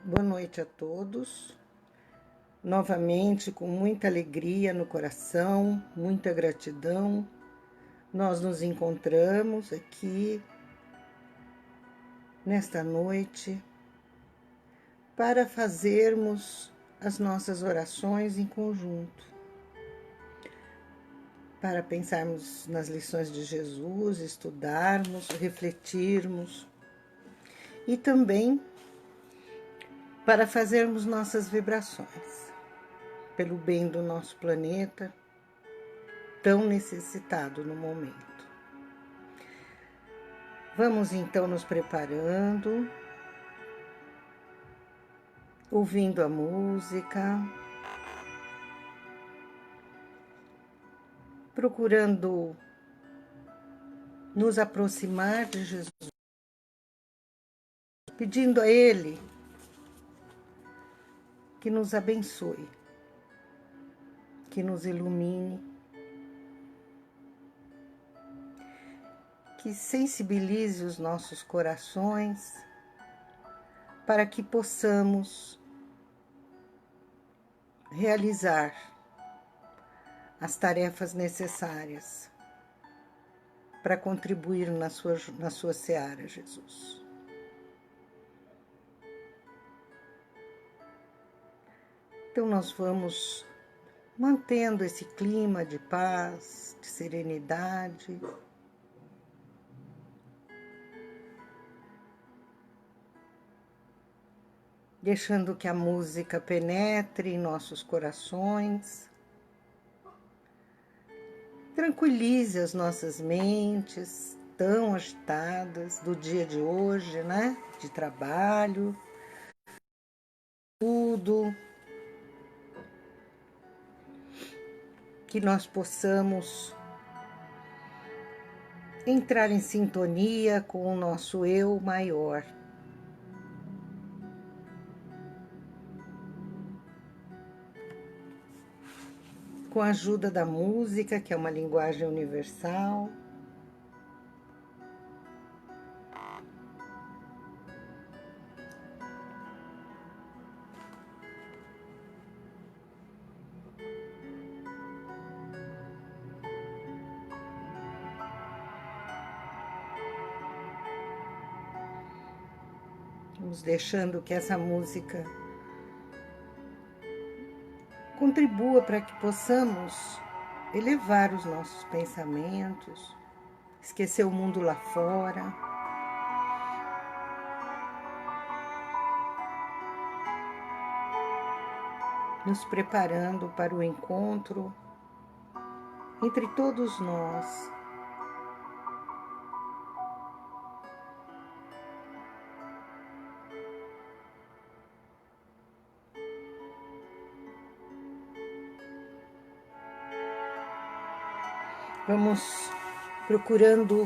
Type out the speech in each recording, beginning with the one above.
Boa noite a todos. Novamente, com muita alegria no coração, muita gratidão, nós nos encontramos aqui nesta noite para fazermos as nossas orações em conjunto, para pensarmos nas lições de Jesus, estudarmos, refletirmos e também para fazermos nossas vibrações pelo bem do nosso planeta, tão necessitado no momento. Vamos então nos preparando, ouvindo a música, procurando nos aproximar de Jesus, pedindo a Ele que nos abençoe, que nos ilumine, que sensibilize os nossos corações para que possamos realizar as tarefas necessárias para contribuir na sua seara, Jesus. Então nós vamos mantendo esse clima de paz, de serenidade, deixando que a música penetre em nossos corações, tranquilize as nossas mentes tão agitadas do dia de hoje, né? De trabalho, tudo, que nós possamos entrar em sintonia com o nosso eu maior. Com a ajuda da música, que é uma linguagem universal. Vamos deixando que essa música contribua para que possamos elevar os nossos pensamentos, esquecer o mundo lá fora, nos preparando para o encontro entre todos nós. Vamos procurando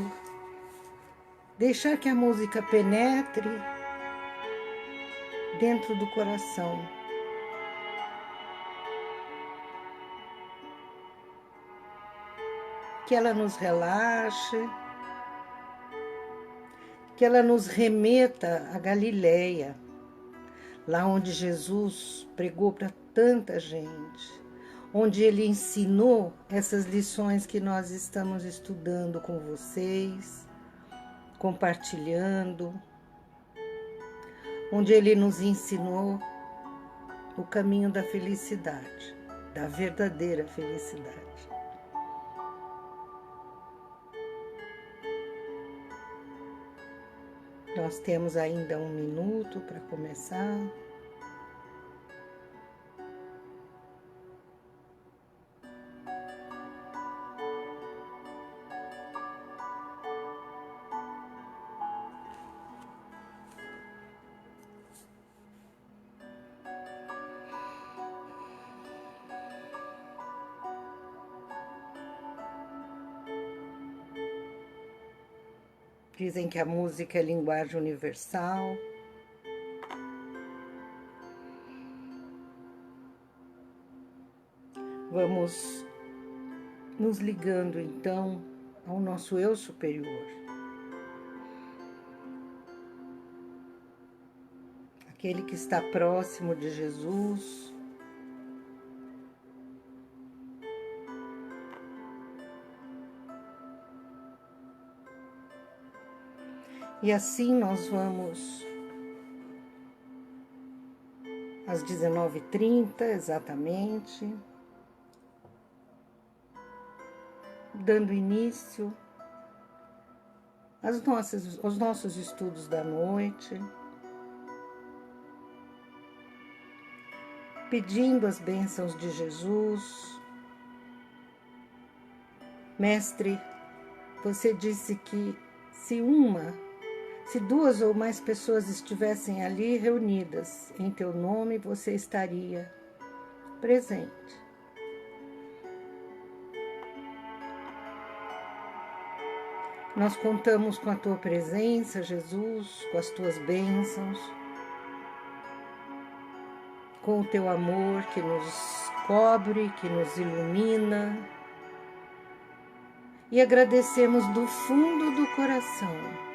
deixar que a música penetre dentro do coração. Que ela nos relaxe, que ela nos remeta a Galileia, lá onde Jesus pregou para tanta gente, onde ele ensinou essas lições que nós estamos estudando com vocês, compartilhando, onde ele nos ensinou o caminho da felicidade, da verdadeira felicidade. Nós temos ainda 1 minuto para começar. Dizem que a música é linguagem universal. Vamos nos ligando, então, ao nosso eu superior. aquele que está próximo de Jesus. E assim nós vamos às 19h30, exatamente, dando início aos nossos estudos da noite, pedindo as bênçãos de Jesus. Mestre, você disse que se duas ou mais pessoas estivessem ali reunidas em teu nome, você estaria presente. Nós contamos com a tua presença, Jesus, com as tuas bênçãos, com o teu amor que nos cobre, que nos ilumina. E agradecemos do fundo do coração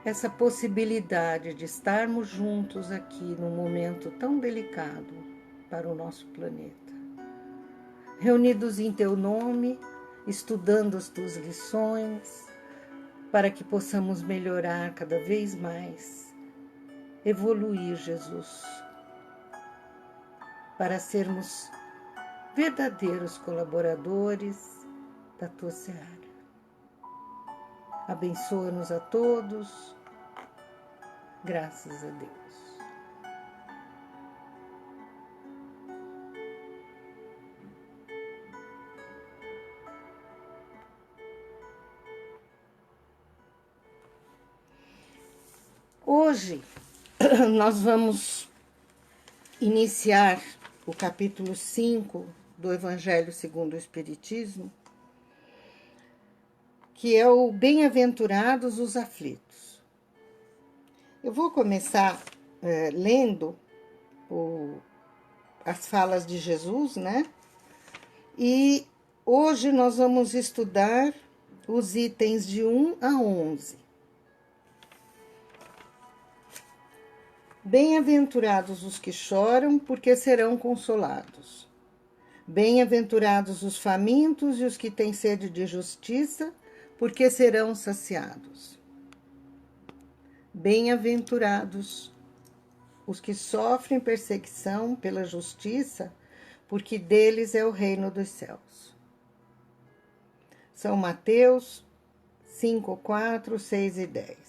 essa possibilidade de estarmos juntos aqui num momento tão delicado para o nosso planeta. Reunidos em teu nome, estudando as tuas lições, para que possamos melhorar cada vez mais, evoluir, Jesus, para sermos verdadeiros colaboradores da tua seara. Abençoa-nos a todos, graças a Deus. Hoje nós vamos iniciar o capítulo 5 do Evangelho segundo o Espiritismo, que é o Bem-aventurados os aflitos. Eu vou começar lendo as falas de Jesus, né? E hoje nós vamos estudar os itens de 1 a 11. Bem-aventurados os que choram, porque serão consolados. Bem-aventurados os famintos e os que têm sede de justiça, porque serão saciados. Bem-aventurados os que sofrem perseguição pela justiça, porque deles é o reino dos céus. São Mateus 5, 4, 6 e 10.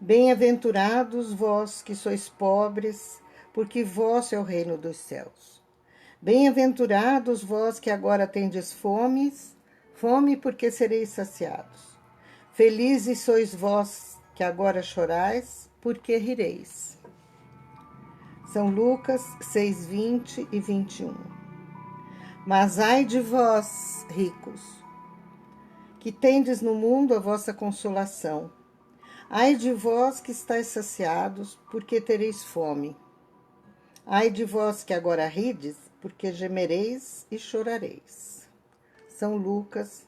Bem-aventurados vós que sois pobres, porque vosso é o reino dos céus. Bem-aventurados vós que agora tendes fome, porque sereis saciados. Felizes sois vós que agora chorais, porque rireis. São Lucas 6, 20 e 21. Mas ai de vós, ricos, que tendes no mundo a vossa consolação. Ai de vós que estáis saciados, porque tereis fome. Ai de vós que agora rides, porque gemereis e chorareis. São Lucas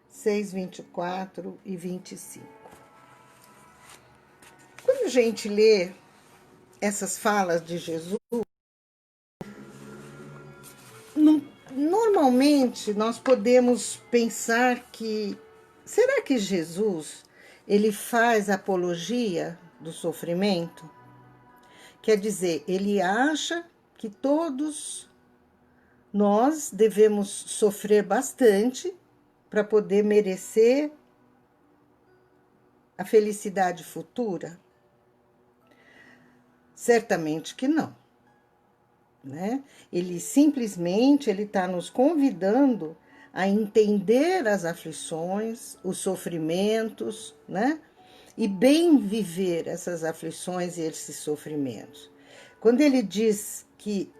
6, 24 e 25. Quando a gente lê essas falas de Jesus, normalmente nós podemos pensar que, será que Jesus, ele faz apologia do sofrimento? Quer dizer, ele acha que todos nós devemos sofrer bastante para poder merecer a felicidade futura? Certamente que não, né? Ele simplesmente está nos convidando a entender as aflições, os sofrimentos, né? E bem viver essas aflições e esses sofrimentos. Quando ele diz que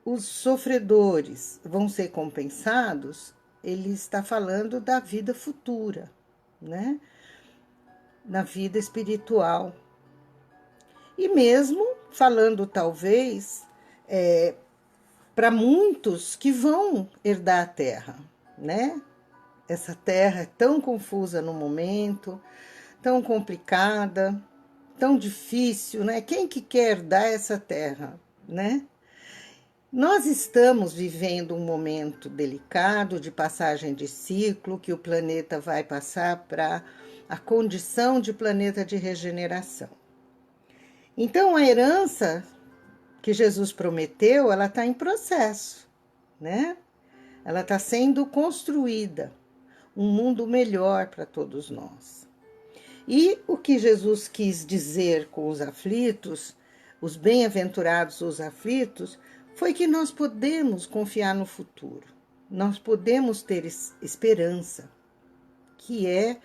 os sofredores vão ser compensados, ele está falando da vida futura, né? Na vida espiritual. E mesmo falando, talvez, para muitos que vão herdar a terra, né? Essa terra é tão confusa no momento, tão complicada, tão difícil, né? Quem que quer dar essa terra, né? Nós estamos vivendo um momento delicado de passagem de ciclo, que o planeta vai passar para a condição de planeta de regeneração. Então, a herança que Jesus prometeu, ela está em processo, né? Ela está sendo construída, um mundo melhor para todos nós. E o que Jesus quis dizer com os aflitos, os bem-aventurados os aflitos, foi que nós podemos confiar no futuro, nós podemos ter esperança, que é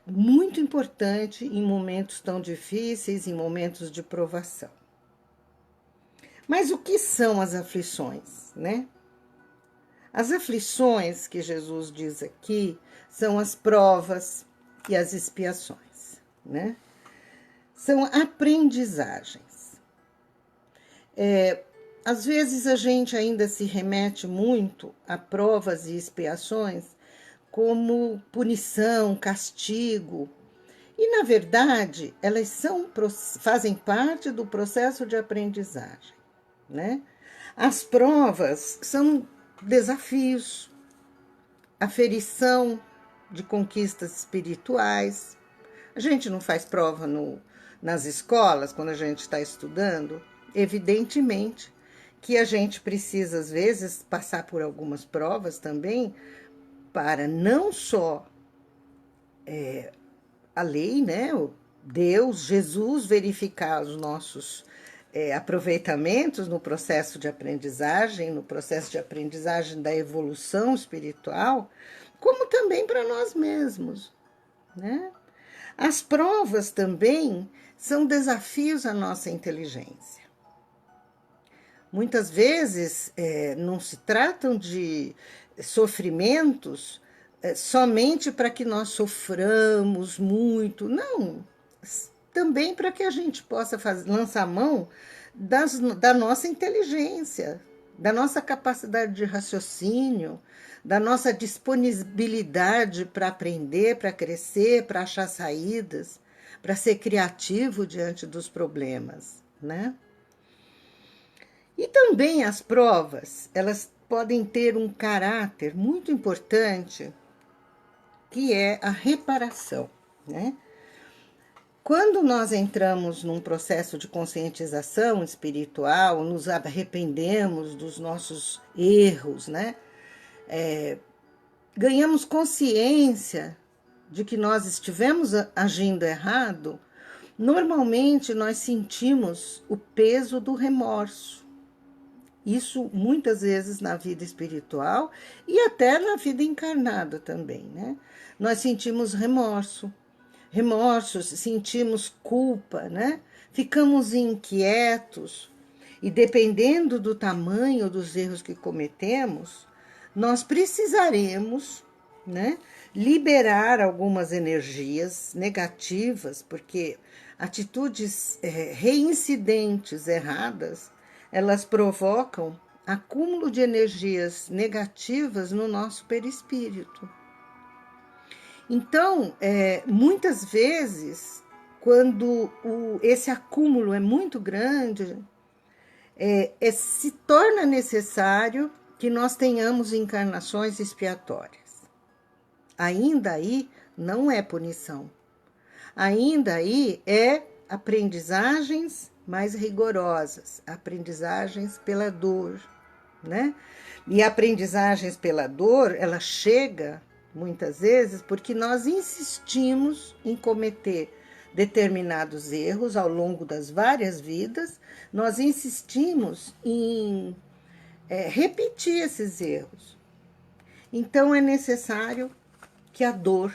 muito importante em momentos tão difíceis, em momentos de provação. Mas o que são as aflições, né? As aflições que Jesus diz aqui são as provas e as expiações, né? São aprendizagens. Às vezes a gente ainda se remete muito a provas e expiações como punição, castigo. E, na verdade, elas fazem parte do processo de aprendizagem, né? As provas são desafios, aferição de conquistas espirituais. A gente não faz prova nas escolas, quando a gente está estudando. Evidentemente que a gente precisa, às vezes, passar por algumas provas também, para não só a lei, né, Deus, Jesus, verificar os nossos aproveitamentos no processo de aprendizagem, da evolução espiritual, como também para nós mesmos, né? As provas também são desafios à nossa inteligência. Muitas vezes não se tratam de sofrimentos somente para que nós soframos muito, não. Também para que a gente possa lançar mão da nossa inteligência, da nossa capacidade de raciocínio, da nossa disponibilidade para aprender, para crescer, para achar saídas, para ser criativo diante dos problemas, né? E também as provas, elas podem ter um caráter muito importante, que é a reparação, né? Quando nós entramos num processo de conscientização espiritual, nos arrependemos dos nossos erros, né? Ganhamos consciência de que nós estivemos agindo errado, normalmente nós sentimos o peso do remorso. Isso muitas vezes na vida espiritual e até na vida encarnada também, né? Nós sentimos remorsos, sentimos culpa, né? Ficamos inquietos e dependendo do tamanho dos erros que cometemos, nós precisaremos, né, liberar algumas energias negativas, porque atitudes reincidentes erradas, elas provocam acúmulo de energias negativas no nosso perispírito. Então, muitas vezes, quando esse acúmulo é muito grande, se torna necessário que nós tenhamos encarnações expiatórias. Ainda aí não é punição. Ainda aí é aprendizagens mais rigorosas, aprendizagens pela dor, né? E aprendizagens pela dor, ela chega muitas vezes porque nós insistimos em cometer determinados erros ao longo das várias vidas, nós insistimos em repetir esses erros. Então é necessário que a dor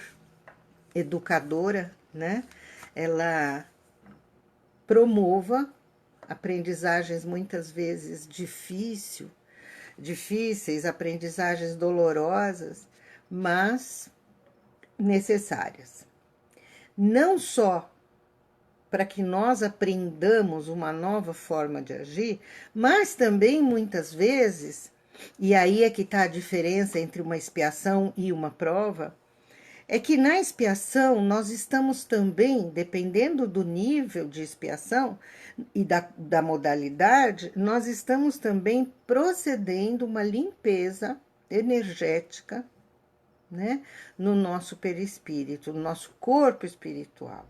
educadora, né, ela promova aprendizagens muitas vezes difíceis, aprendizagens dolorosas, mas necessárias. Não só para que nós aprendamos uma nova forma de agir, mas também muitas vezes, e aí é que está a diferença entre uma expiação e uma prova, é que na expiação nós estamos também, dependendo do nível de expiação e da modalidade, nós estamos também procedendo uma limpeza energética, né, no nosso perispírito, no nosso corpo espiritual.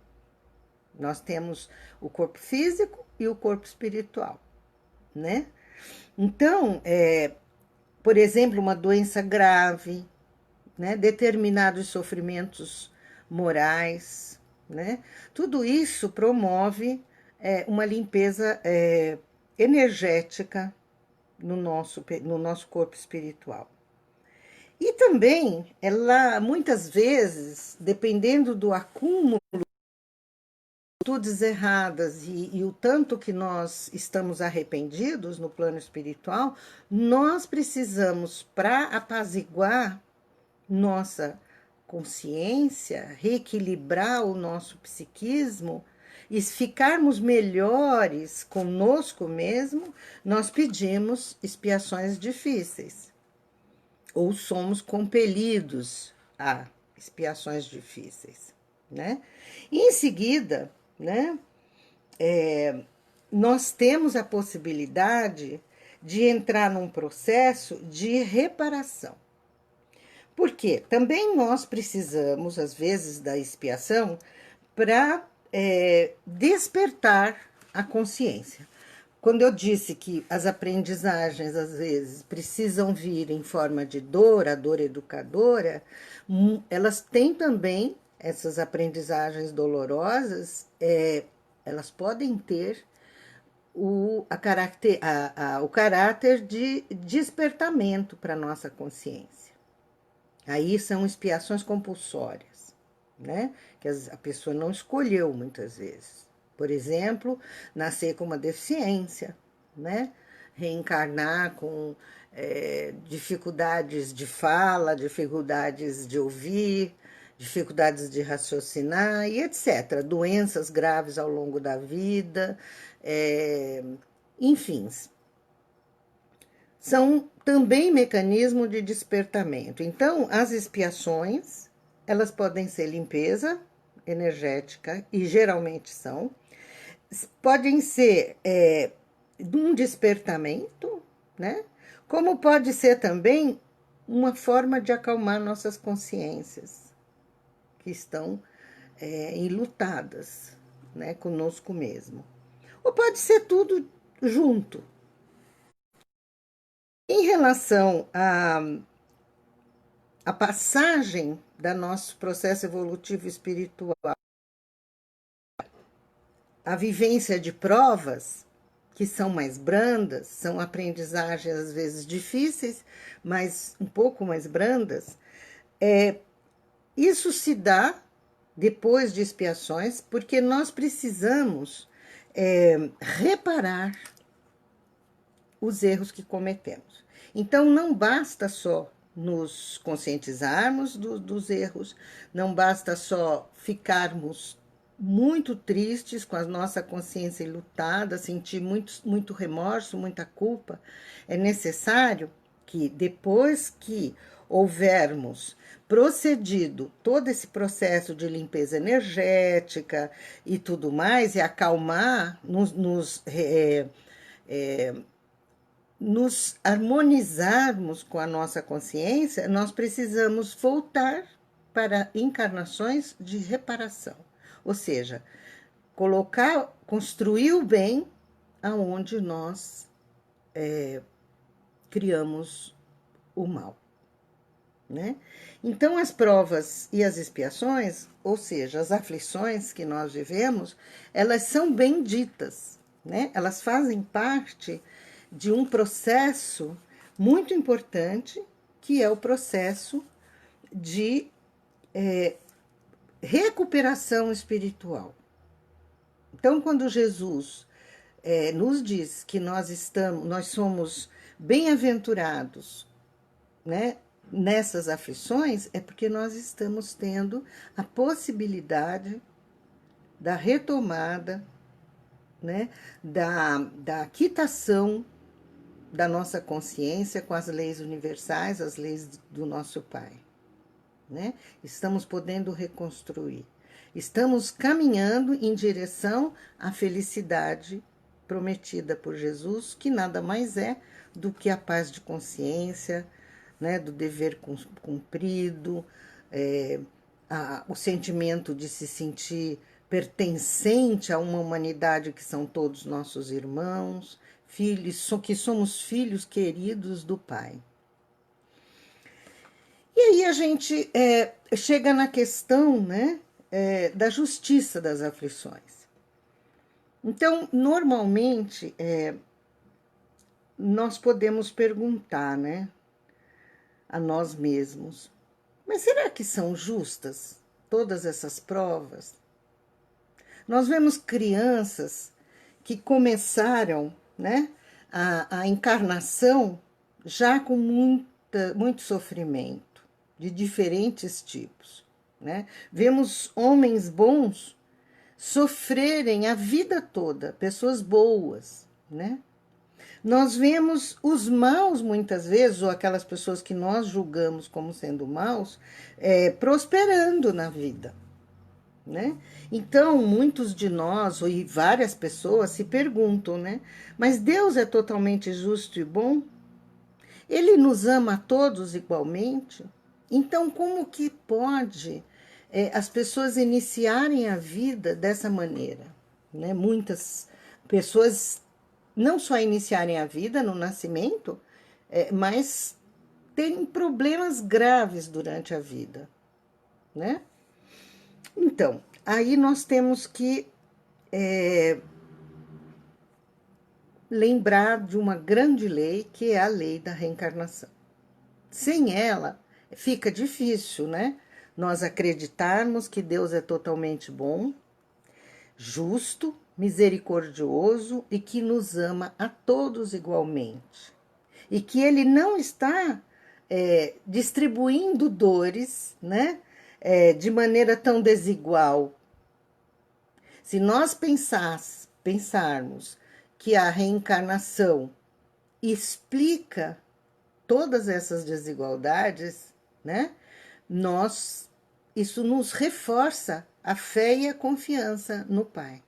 Nós temos o corpo físico e o corpo espiritual, né? Então, por exemplo, uma doença grave, né, determinados sofrimentos morais, né, tudo isso promove uma limpeza energética no nosso corpo espiritual. E também, ela, muitas vezes, dependendo do acúmulo de atitudes erradas e o tanto que nós estamos arrependidos no plano espiritual, nós precisamos, para apaziguar nossa consciência, reequilibrar o nosso psiquismo e ficarmos melhores conosco mesmo, nós pedimos expiações difíceis. Ou somos compelidos a expiações difíceis, né? E em seguida, né, nós temos a possibilidade de entrar num processo de reparação. Porque também nós precisamos, às vezes, da expiação para despertar a consciência. Quando eu disse que as aprendizagens, às vezes, precisam vir em forma de dor, a dor educadora, elas têm também, essas aprendizagens dolorosas, elas podem ter o caráter de despertamento para a nossa consciência. Aí são expiações compulsórias, né? Que a pessoa não escolheu muitas vezes. Por exemplo, nascer com uma deficiência, né? Reencarnar com dificuldades de fala, dificuldades de ouvir, dificuldades de raciocinar e etc. Doenças graves ao longo da vida, enfim. São também mecanismo de despertamento. Então, as expiações, elas podem ser limpeza energética, e geralmente são, podem ser um despertamento, né? Como pode ser também uma forma de acalmar nossas consciências, que estão enlutadas, né, conosco mesmo. Ou pode ser tudo junto. Em relação a passagem do nosso processo evolutivo espiritual, a vivência de provas que são mais brandas, são aprendizagens às vezes difíceis, mas um pouco mais brandas, isso se dá depois de expiações, porque nós precisamos reparar os erros que cometemos. Então, não basta só nos conscientizarmos dos erros, não basta só ficarmos muito tristes com a nossa consciência enlutada, sentir muito remorso, muita culpa. É necessário que, depois que houvermos procedido todo esse processo de limpeza energética e tudo mais, e acalmar, nos harmonizarmos com a nossa consciência, nós precisamos voltar para encarnações de reparação. Ou seja, construir o bem aonde nós criamos o mal, né? Então, as provas e as expiações, ou seja, as aflições que nós vivemos, elas são benditas, né? Elas fazem parte de um processo muito importante, que é o processo de recuperação espiritual. Então, quando Jesus nos diz que nós somos bem-aventurados, né, nessas aflições, é porque nós estamos tendo a possibilidade da retomada, né, da quitação da nossa consciência com as leis universais, as leis do nosso Pai, né? Estamos podendo reconstruir. Estamos caminhando em direção à felicidade prometida por Jesus, que nada mais é do que a paz de consciência, né, do dever cumprido, o sentimento de se sentir pertencente a uma humanidade que são todos nossos irmãos, filhos, que somos filhos queridos do Pai. E aí a gente chega na questão, né, da justiça das aflições. Então, normalmente, nós podemos perguntar, né, a nós mesmos, mas será que são justas todas essas provas? Nós vemos crianças que começaram, né, a encarnação já com muito sofrimento, de diferentes tipos, né? Vemos homens bons sofrerem a vida toda, pessoas boas, né? Nós vemos os maus, muitas vezes, ou aquelas pessoas que nós julgamos como sendo maus, prosperando na vida, né? Então, muitos de nós, e várias pessoas, se perguntam, né? Mas Deus é totalmente justo e bom? Ele nos ama a todos igualmente? Então, como que pode as pessoas iniciarem a vida dessa maneira, né? Muitas pessoas não só iniciarem a vida no nascimento, mas terem problemas graves durante a vida, né? Então, aí nós temos que lembrar de uma grande lei, que é a lei da reencarnação. Sem ela, fica difícil, né? Nós acreditarmos que Deus é totalmente bom, justo, misericordioso e que nos ama a todos igualmente. E que Ele não está distribuindo dores, né? De maneira tão desigual. Se nós pensarmos que a reencarnação explica todas essas desigualdades, né? Isso nos reforça a fé e a confiança no Pai.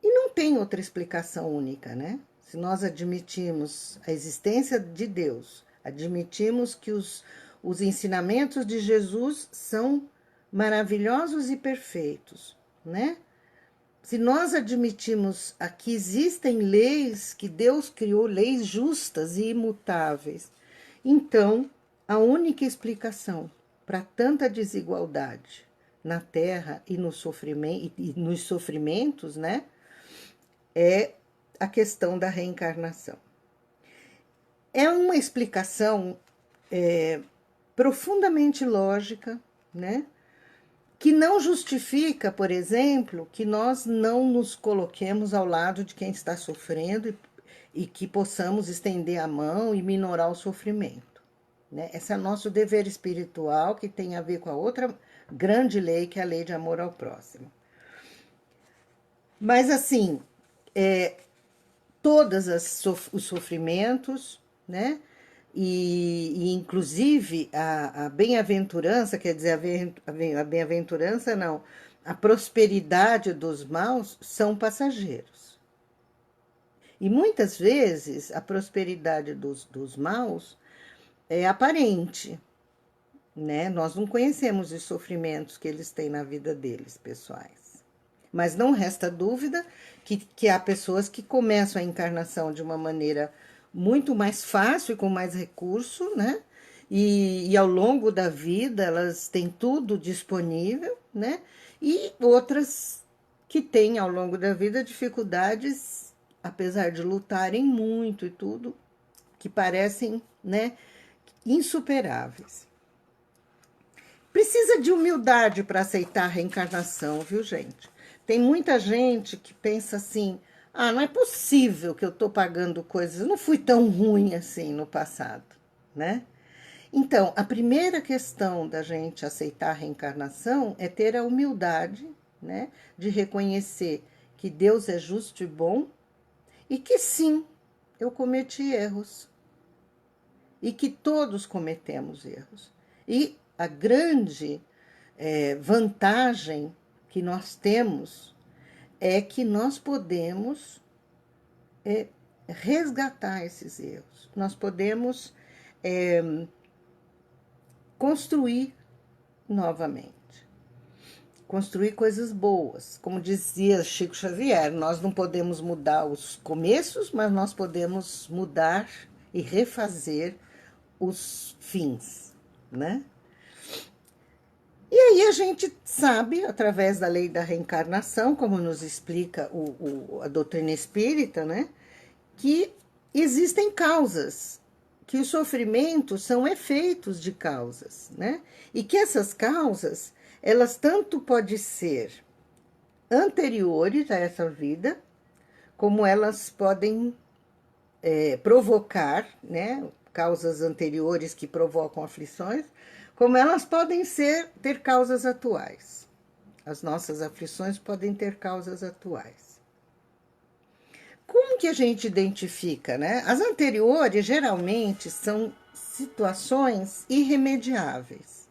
E não tem outra explicação única, né? Se nós admitimos a existência de Deus, admitimos que os ensinamentos de Jesus são maravilhosos e perfeitos, né? Se nós admitimos que existem leis que Deus criou, leis justas e imutáveis, então a única explicação para tanta desigualdade na Terra e nos sofrimentos, né, é a questão da reencarnação. É uma explicação profundamente lógica, né? Que não justifica, por exemplo, que nós não nos coloquemos ao lado de quem está sofrendo e que possamos estender a mão e minorar o sofrimento, né? Esse é nosso dever espiritual, que tem a ver com a outra grande lei, que é a lei de amor ao próximo. Mas, assim, todos os sofrimentos, né? E inclusive a bem-aventurança, quer dizer, a bem-aventurança não, a prosperidade dos maus são passageiros. E muitas vezes a prosperidade dos maus é aparente, né? Nós não conhecemos os sofrimentos que eles têm na vida deles, pessoais. Mas não resta dúvida que há pessoas que começam a encarnação de uma maneira muito mais fácil e com mais recurso, né? E ao longo da vida elas têm tudo disponível, né? E outras que têm ao longo da vida dificuldades, apesar de lutarem muito e tudo, que parecem, né, insuperáveis. Precisa de humildade para aceitar a reencarnação, viu, gente? Tem muita gente que pensa assim: ah, não é possível que eu estou pagando coisas, eu não fui tão ruim assim no passado, né? Então, a primeira questão da gente aceitar a reencarnação é ter a humildade, né, de reconhecer que Deus é justo e bom e que sim, eu cometi erros e que todos cometemos erros E a grande vantagem que nós temos é que nós podemos resgatar esses erros. Nós podemos construir novamente. Construir coisas boas. Como dizia Chico Xavier, nós não podemos mudar os começos, mas nós podemos mudar e refazer os fins, né? E aí a gente sabe, através da lei da reencarnação, como nos explica a doutrina espírita, né, que existem causas, que os sofrimentos são efeitos de causas, né? E que essas causas, elas tanto podem ser anteriores a essa vida, como elas podem provocar, né, causas anteriores que provocam aflições, como elas podem ter causas atuais. As nossas aflições podem ter causas atuais. Como que a gente identifica, né? As anteriores, geralmente, são situações irremediáveis.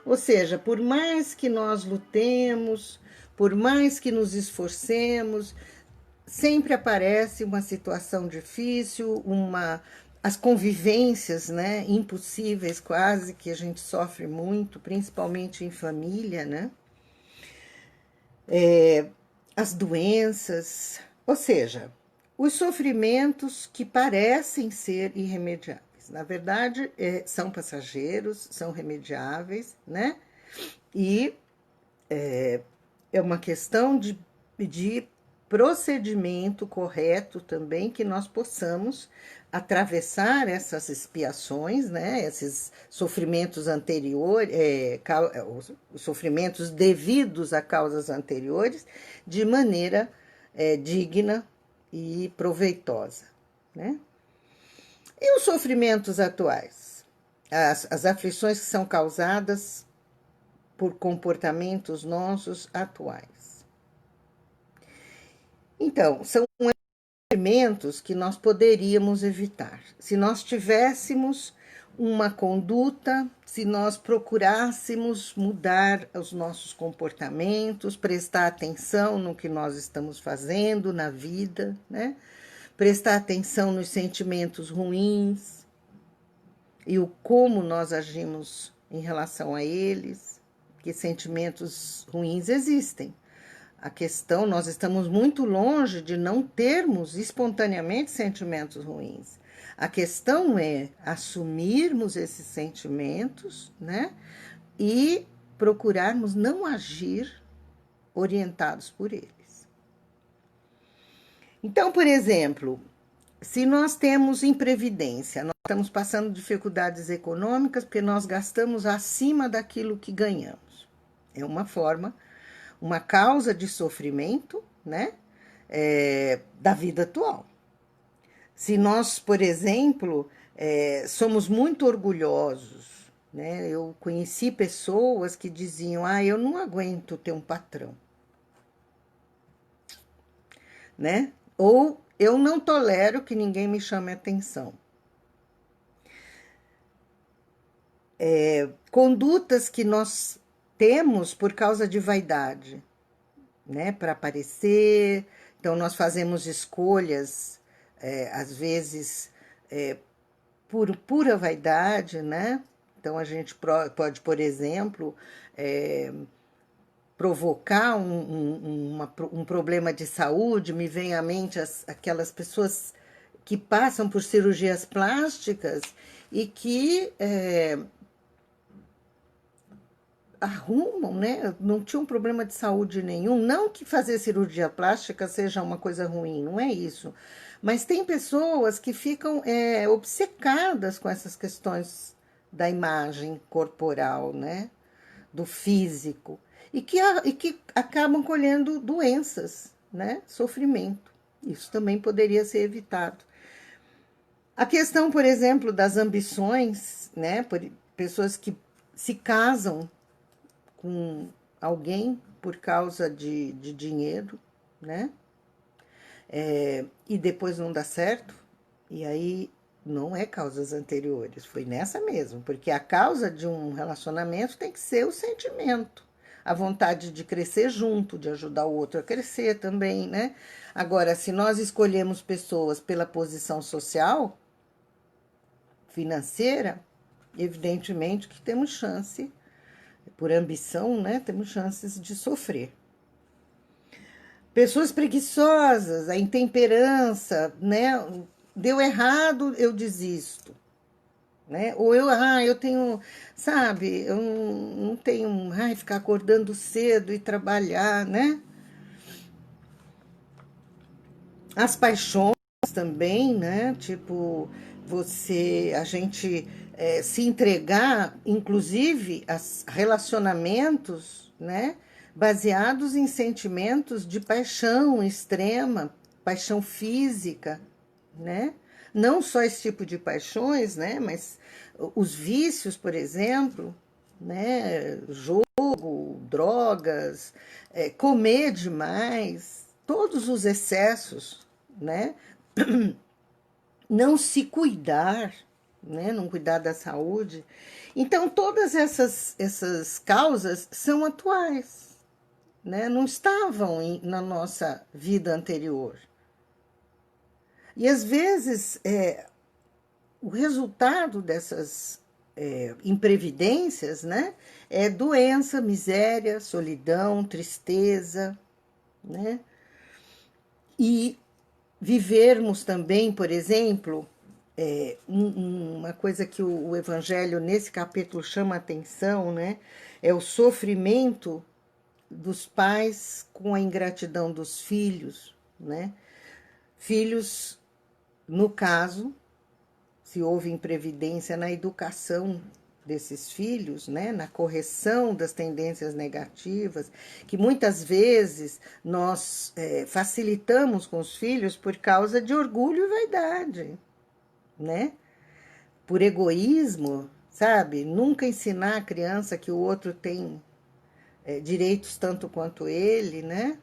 Ou seja, por mais que nós lutemos, por mais que nos esforcemos, sempre aparece uma situação difícil, as convivências, né, impossíveis quase, que a gente sofre muito, principalmente em família, né? As doenças, ou seja, os sofrimentos que parecem ser irremediáveis. Na verdade, são passageiros, são remediáveis, né? E é uma questão de procedimento correto também, que nós possamos atravessar essas expiações, né, esses sofrimentos anteriores, os sofrimentos devidos a causas anteriores, de maneira digna e proveitosa, né? E os sofrimentos atuais? As aflições que são causadas por comportamentos nossos atuais. Então, são sofrimentos que nós poderíamos evitar. Se nós tivéssemos uma conduta, se nós procurássemos mudar os nossos comportamentos, prestar atenção no que nós estamos fazendo na vida, né? Prestar atenção nos sentimentos ruins e o como nós agimos em relação a eles, que sentimentos ruins existem. A questão, nós estamos muito longe de não termos espontaneamente sentimentos ruins. A questão é assumirmos esses sentimentos, né? E procurarmos não agir orientados por eles. Então, por exemplo, se nós temos imprevidência, nós estamos passando dificuldades econômicas porque nós gastamos acima daquilo que ganhamos. É uma forma, uma causa de sofrimento, né, da vida atual. Se nós, por exemplo, somos muito orgulhosos, né, eu conheci pessoas que diziam, eu não aguento ter um patrão, né, ou eu não tolero que ninguém me chame atenção. Condutas que nós temos por causa de vaidade, né, para aparecer. Então, nós fazemos escolhas, às vezes, por pura vaidade, né? Então, a gente pode, por exemplo, provocar um problema de saúde. Me vem à mente aquelas pessoas que passam por cirurgias plásticas e que arrumam, né? Não tinha um problema de saúde nenhum. Não que fazer cirurgia plástica seja uma coisa ruim, não é isso. Mas tem pessoas que ficam obcecadas com essas questões da imagem corporal, né? Do físico. E que acabam colhendo doenças, né? Sofrimento. Isso também poderia ser evitado. A questão, por exemplo, das ambições, né? Por pessoas que se casam com alguém por causa de dinheiro, né? E depois não dá certo, e aí não é causas anteriores, foi nessa mesmo, porque a causa de um relacionamento tem que ser o sentimento, a vontade de crescer junto, de ajudar o outro a crescer também, né? Agora, se nós escolhemos pessoas pela posição social, financeira, evidentemente que temos chance, por ambição, né? Temos chances de sofrer. Pessoas preguiçosas, a intemperança, né? Deu errado, eu desisto. Né? Ou eu tenho, sabe, eu não tenho, ficar acordando cedo e trabalhar, né? As paixões também, né? Tipo, a gente se entregar, inclusive, a relacionamentos, né? Baseados em sentimentos de paixão extrema, paixão física, né? Não só esse tipo de paixões, né? Mas os vícios, por exemplo, né? Jogo, drogas, comer demais, todos os excessos, né? Não se cuidar, né? Não cuidar da saúde. Então, todas essas causas são atuais, né? Não estavam na nossa vida anterior. E às vezes o resultado dessas imprevidências, né, é doença, miséria, solidão, tristeza, né? E vivermos também, por exemplo, uma coisa que o Evangelho nesse capítulo chama a atenção, né, é o sofrimento dos pais com a ingratidão dos filhos, né? Filhos, no caso, se houve imprevidência na educação desses filhos, né, na correção das tendências negativas, que muitas vezes nós facilitamos com os filhos por causa de orgulho e vaidade, né? Por egoísmo, sabe? Nunca ensinar a criança que o outro tem direitos tanto quanto ele, né?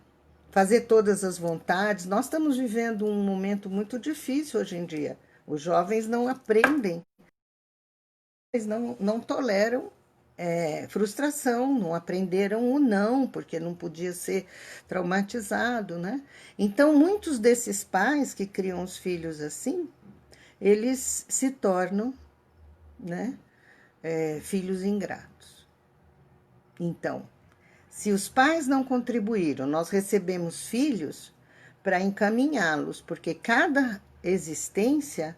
Fazer todas as vontades. Nós estamos vivendo um momento muito difícil hoje em dia. Os jovens não aprendem, eles não toleram frustração, não aprenderam o não, porque não podia ser traumatizado, né? Então, muitos desses pais que criam os filhos assim, eles se tornam, né, filhos ingratos. Então, se os pais não contribuíram, nós recebemos filhos para encaminhá-los, porque cada existência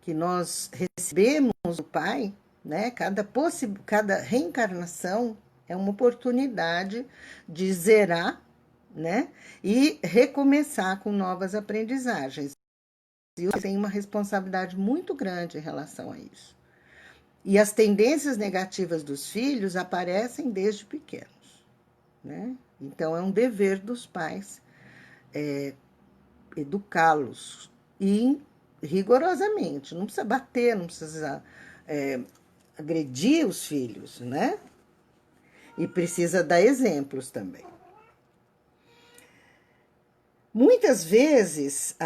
que nós recebemos do Pai, né, cada reencarnação é uma oportunidade de zerar, né, e recomeçar com novas aprendizagens. E eu tenho uma responsabilidade muito grande em relação a isso. E as tendências negativas dos filhos aparecem desde pequenos, né? Então, é um dever dos pais educá-los e rigorosamente. Não precisa bater, não precisa agredir os filhos, né? E precisa dar exemplos também. Muitas vezes,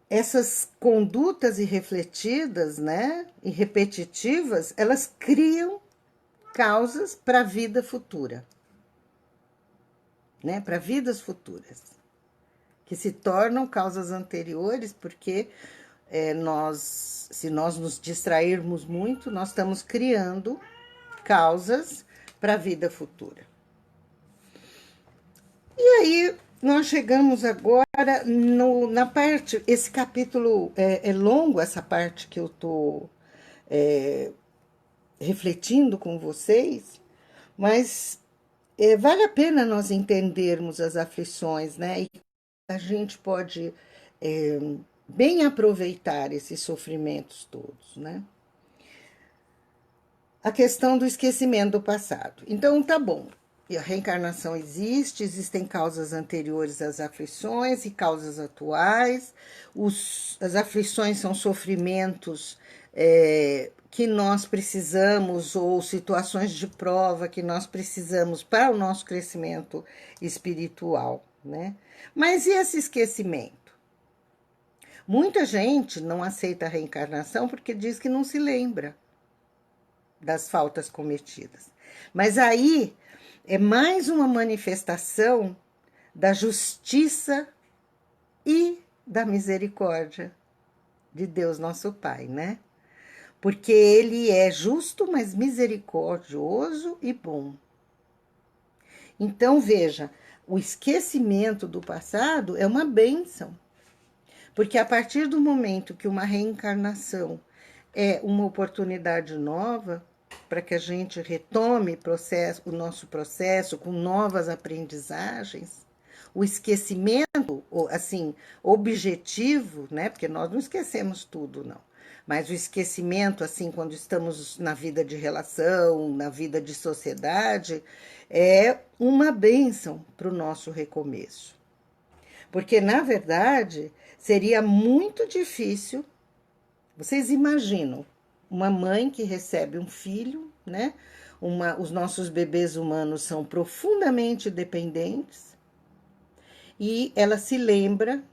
essas condutas irrefletidas, né, e repetitivas, elas criam causas para a vida futura, né, para vidas futuras, que se tornam causas anteriores, porque se nós nos distrairmos muito, nós estamos criando causas para a vida futura. E aí, nós chegamos agora na parte, esse capítulo é longo, essa parte que eu estou refletindo com vocês, mas vale a pena nós entendermos as aflições, né? E a gente pode bem aproveitar esses sofrimentos todos, né? A questão do esquecimento do passado. Então, tá bom. E a reencarnação existe, existem causas anteriores às aflições e causas atuais. As aflições são sofrimentos que nós precisamos, ou situações de prova que nós precisamos para o nosso crescimento espiritual, né? Mas e esse esquecimento? Muita gente não aceita a reencarnação porque diz que não se lembra das faltas cometidas. Mas aí é mais uma manifestação da justiça e da misericórdia de Deus nosso Pai, né? Porque ele é justo, mas misericordioso e bom. Então, veja, o esquecimento do passado é uma bênção. Porque a partir do momento que uma reencarnação é uma oportunidade nova, para que a gente retome o nosso processo com novas aprendizagens, o esquecimento, assim, objetivo, né? Porque nós não esquecemos tudo, não. Mas o esquecimento, assim, quando estamos na vida de relação, na vida de sociedade, é uma bênção para o nosso recomeço. Porque, na verdade, seria muito difícil. Vocês imaginam uma mãe que recebe um filho, né? Os nossos bebês humanos são profundamente dependentes e ela se lembra,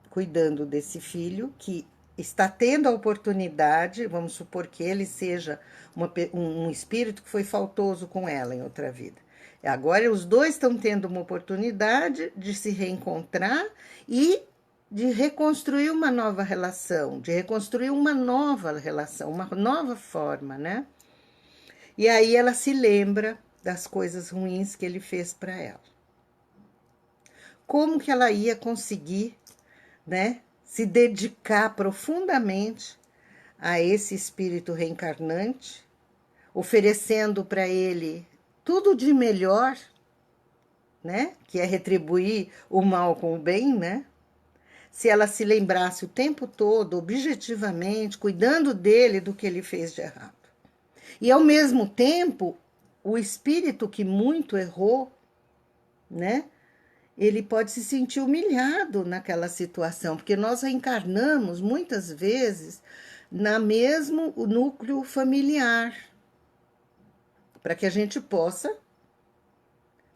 cuidando desse filho, que está tendo a oportunidade, vamos supor que ele seja um espírito que foi faltoso com ela em outra vida. Agora os dois estão tendo uma oportunidade de se reencontrar e de reconstruir uma nova relação, uma nova forma, né? E aí ela se lembra das coisas ruins que ele fez para ela. Como que ela ia conseguir, né, se dedicar profundamente a esse espírito reencarnante, oferecendo para ele tudo de melhor, né, que é retribuir o mal com o bem, né? Se ela se lembrasse o tempo todo, objetivamente, cuidando dele, do que ele fez de errado. E, ao mesmo tempo, o espírito que muito errou, né? Ele pode se sentir humilhado naquela situação, porque nós reencarnamos, muitas vezes, na mesmo núcleo familiar, para que a gente possa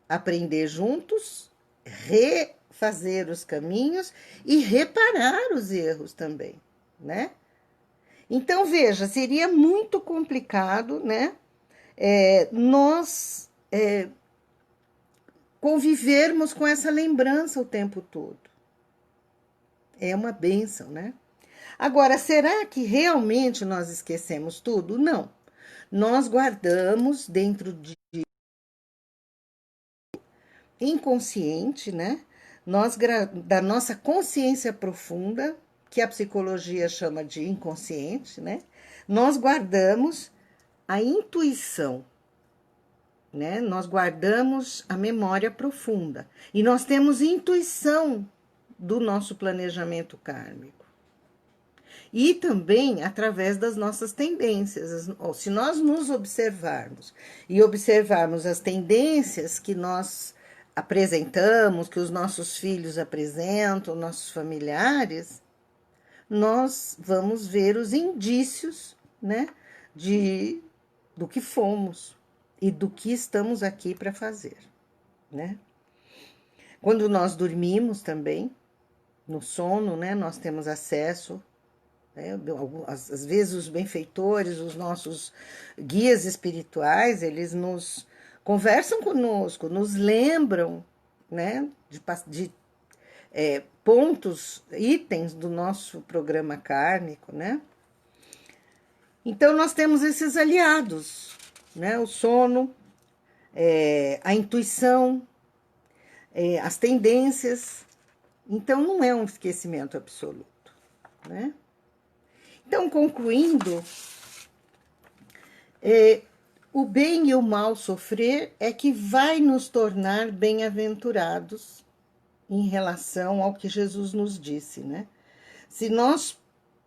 aprender juntos, refazer os caminhos e reparar os erros também, né? Então, veja, seria muito complicado, né? Nós convivermos com essa lembrança o tempo todo. É uma bênção, né? Agora, será que realmente nós esquecemos tudo? Não. Nós guardamos dentro de inconsciente, né? Da nossa consciência profunda, que a psicologia chama de inconsciente, né? Nós guardamos a intuição, né? Nós guardamos a memória profunda e nós temos intuição do nosso planejamento kármico. E também através das nossas tendências. Se nós nos observarmos e observarmos as tendências que nós apresentamos, que os nossos filhos apresentam, nossos familiares, nós vamos ver os indícios, né, do que fomos e do que estamos aqui para fazer, né? Quando nós dormimos também, no sono, né, nós temos acesso, né, às vezes os benfeitores, os nossos guias espirituais, eles nos conversam conosco, nos lembram, né, de pontos, itens do nosso programa kármico, né? Então, nós temos esses aliados, né? O sono, a intuição, as tendências. Então, não é um esquecimento absoluto, né? Então, concluindo, o bem e o mal sofrer é que vai nos tornar bem-aventurados em relação ao que Jesus nos disse, né? Se nós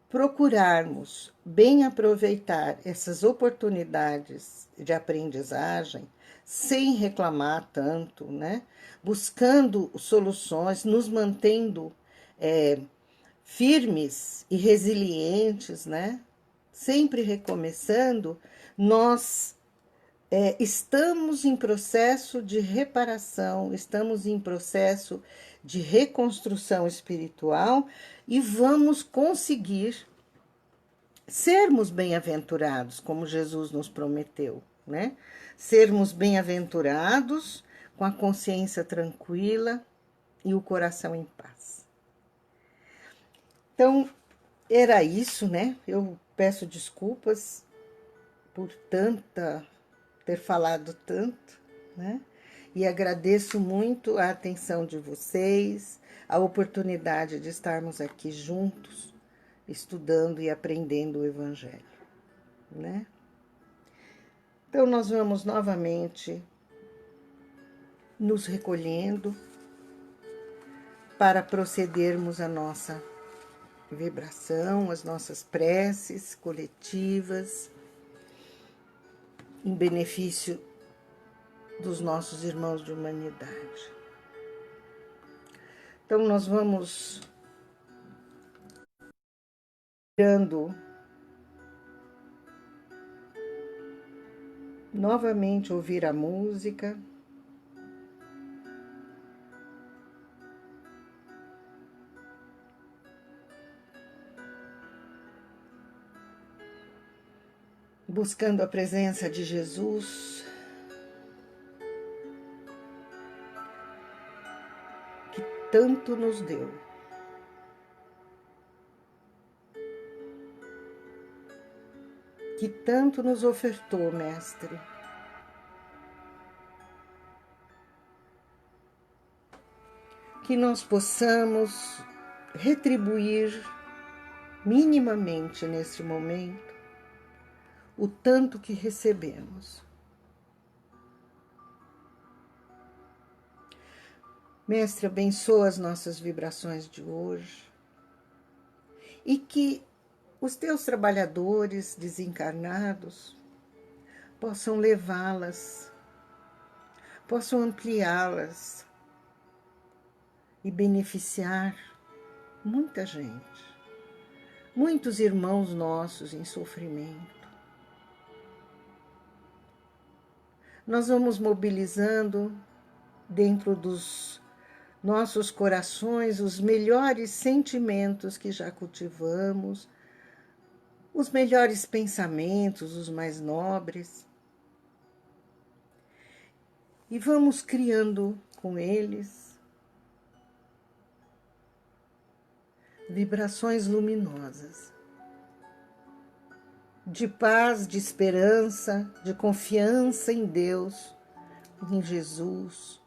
procurarmos bem aproveitar essas oportunidades de aprendizagem, sem reclamar tanto, né? Buscando soluções, nos mantendo firmes e resilientes, né? Sempre recomeçando, nós estamos em processo de reparação, estamos em processo de reconstrução espiritual e vamos conseguir sermos bem-aventurados, como Jesus nos prometeu, né? Sermos bem-aventurados com a consciência tranquila e o coração em paz. Então, era isso, né? Eu peço desculpas por ter falado tanto, né? E agradeço muito a atenção de vocês, a oportunidade de estarmos aqui juntos, estudando e aprendendo o Evangelho, né? Então, nós vamos novamente nos recolhendo para procedermos a nossa vibração, as nossas preces coletivas, em benefício dos nossos irmãos de humanidade. Então, nós vamos dando novamente ouvir a música. Buscando a presença de Jesus, que tanto nos deu. Que tanto nos ofertou, Mestre. Que nós possamos retribuir minimamente neste momento o tanto que recebemos. Mestre, abençoa as nossas vibrações de hoje e que os teus trabalhadores desencarnados possam levá-las, possam ampliá-las e beneficiar muita gente, muitos irmãos nossos em sofrimento. Nós vamos mobilizando dentro dos nossos corações os melhores sentimentos que já cultivamos, os melhores pensamentos, os mais nobres. E vamos criando com eles vibrações luminosas, de paz, de esperança, de confiança em Deus, em Jesus.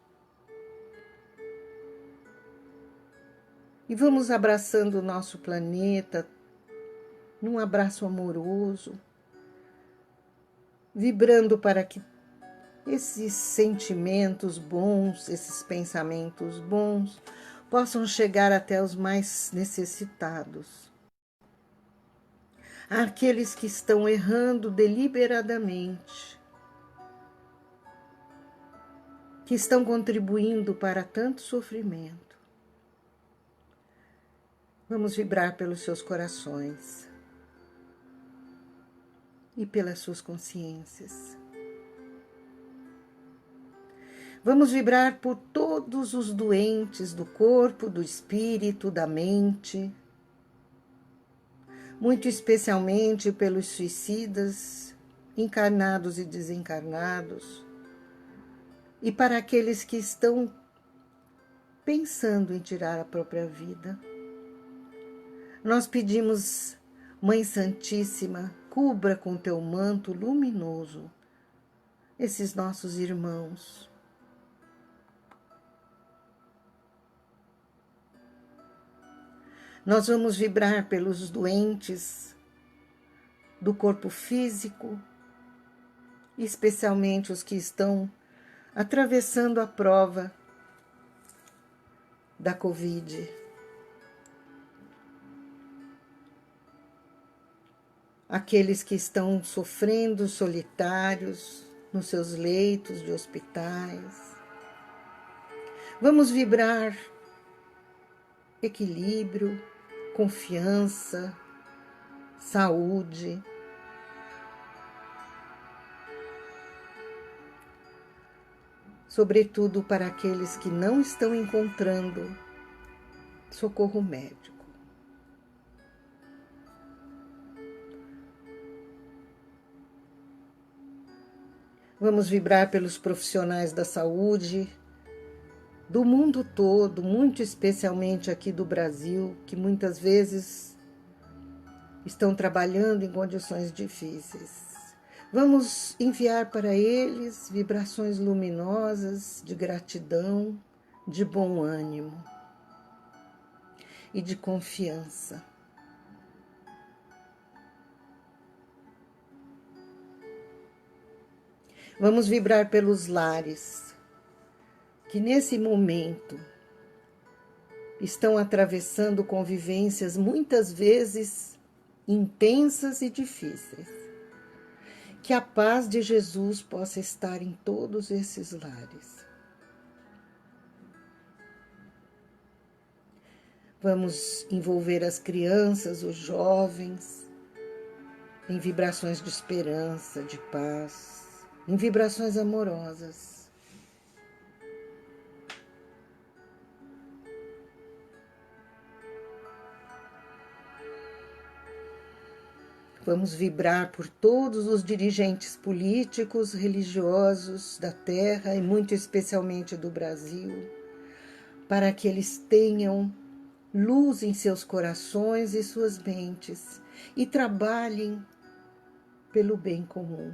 E vamos abraçando o nosso planeta num abraço amoroso, vibrando para que esses sentimentos bons, esses pensamentos bons, possam chegar até os mais necessitados. Aqueles que estão errando deliberadamente, que estão contribuindo para tanto sofrimento. Vamos vibrar pelos seus corações e pelas suas consciências. Vamos vibrar por todos os doentes do corpo, do espírito, da mente, muito especialmente pelos suicidas, encarnados e desencarnados, e para aqueles que estão pensando em tirar a própria vida. Nós pedimos, Mãe Santíssima, cubra com teu manto luminoso esses nossos irmãos. Nós vamos vibrar pelos doentes do corpo físico, especialmente os que estão atravessando a prova da Covid. Aqueles que estão sofrendo solitários nos seus leitos de hospitais. Vamos vibrar equilíbrio, confiança, saúde. sobretudo para aqueles que não estão encontrando socorro médico. Vamos vibrar pelos profissionais da saúde do mundo todo, muito especialmente aqui do Brasil, que muitas vezes estão trabalhando em condições difíceis. Vamos enviar para eles vibrações luminosas de gratidão, de bom ânimo e de confiança. Vamos vibrar pelos lares que nesse momento estão atravessando convivências muitas vezes intensas e difíceis. Que a paz de Jesus possa estar em todos esses lares. Vamos envolver as crianças, os jovens, em vibrações de esperança, de paz, em vibrações amorosas. Vamos vibrar por todos os dirigentes políticos, religiosos da Terra e muito especialmente do Brasil, para que eles tenham luz em seus corações e suas mentes e trabalhem pelo bem comum.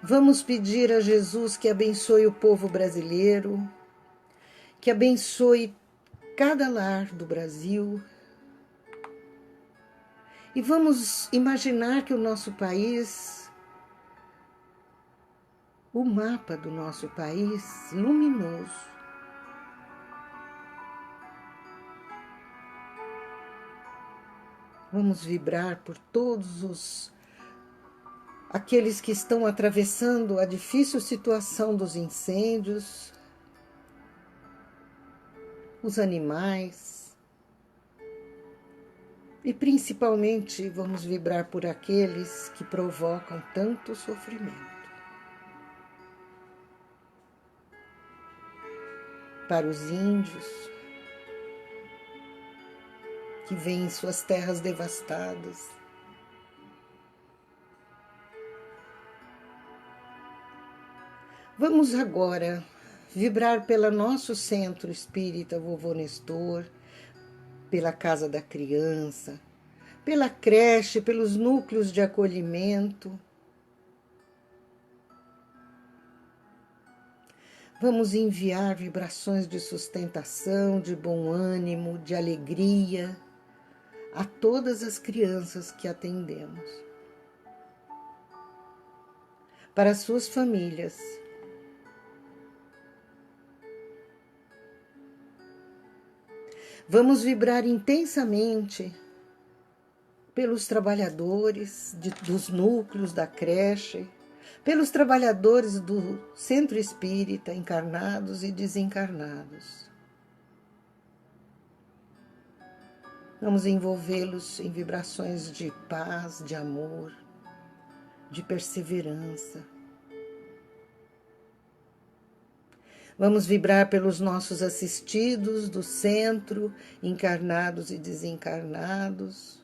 Vamos pedir a Jesus que abençoe o povo brasileiro, que abençoe cada lar do Brasil. E vamos imaginar que o nosso país, o mapa do nosso país, luminoso, vamos vibrar por todos aqueles que estão atravessando a difícil situação dos incêndios, os animais, e principalmente vamos vibrar por aqueles que provocam tanto sofrimento. Para os índios, que veem suas terras devastadas, vamos agora vibrar pelo nosso centro espírita Vovô Nestor, pela Casa da Criança, pela creche, pelos núcleos de acolhimento. Vamos enviar vibrações de sustentação, de bom ânimo, de alegria a todas as crianças que atendemos. Para suas famílias. Vamos vibrar intensamente pelos trabalhadores dos núcleos da creche, pelos trabalhadores do centro espírita, encarnados e desencarnados. Vamos envolvê-los em vibrações de paz, de amor, de perseverança. Vamos vibrar pelos nossos assistidos do centro, encarnados e desencarnados.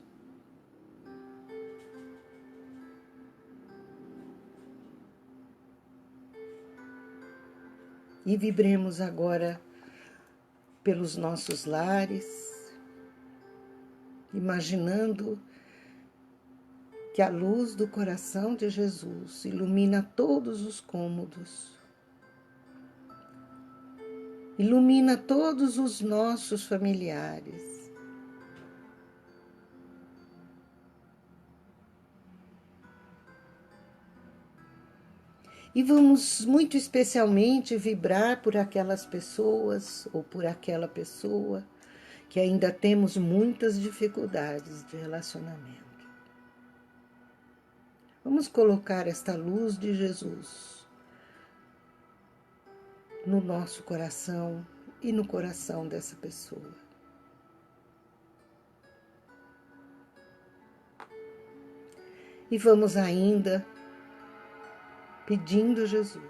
E vibremos agora pelos nossos lares, imaginando que a luz do coração de Jesus ilumina todos os cômodos. Ilumina todos os nossos familiares. E vamos muito especialmente vibrar por aquelas pessoas ou por aquela pessoa que ainda temos muitas dificuldades de relacionamento. Vamos colocar esta luz de Jesus no nosso coração e no coração dessa pessoa. E vamos ainda pedindo a Jesus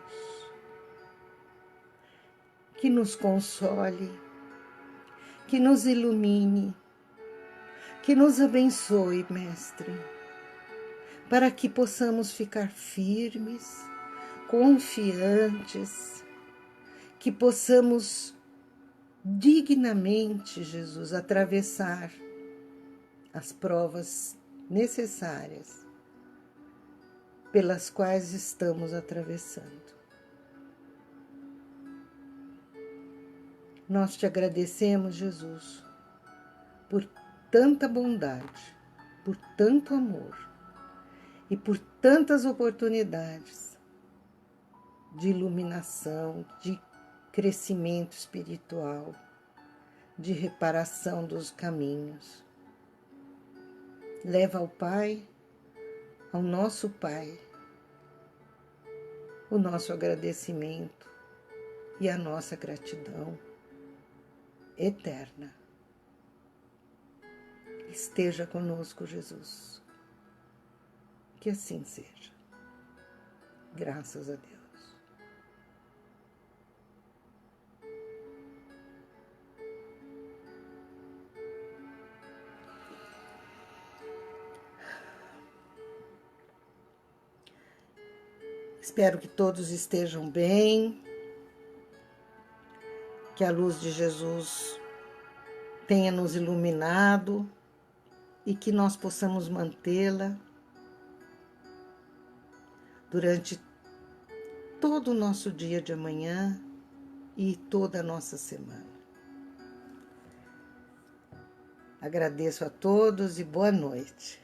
que nos console, que nos ilumine, que nos abençoe, Mestre, para que possamos ficar firmes, confiantes, que possamos dignamente, Jesus, atravessar as provas necessárias pelas quais estamos atravessando. Nós te agradecemos, Jesus, por tanta bondade, por tanto amor e por tantas oportunidades de iluminação, de crescimento espiritual, de reparação dos caminhos. Leva ao Pai, ao nosso Pai, o nosso agradecimento e a nossa gratidão eterna. Esteja conosco, Jesus. Que assim seja. Graças a Deus. Espero que todos estejam bem, que a luz de Jesus tenha nos iluminado e que nós possamos mantê-la durante todo o nosso dia de amanhã e toda a nossa semana. Agradeço a todos e boa noite.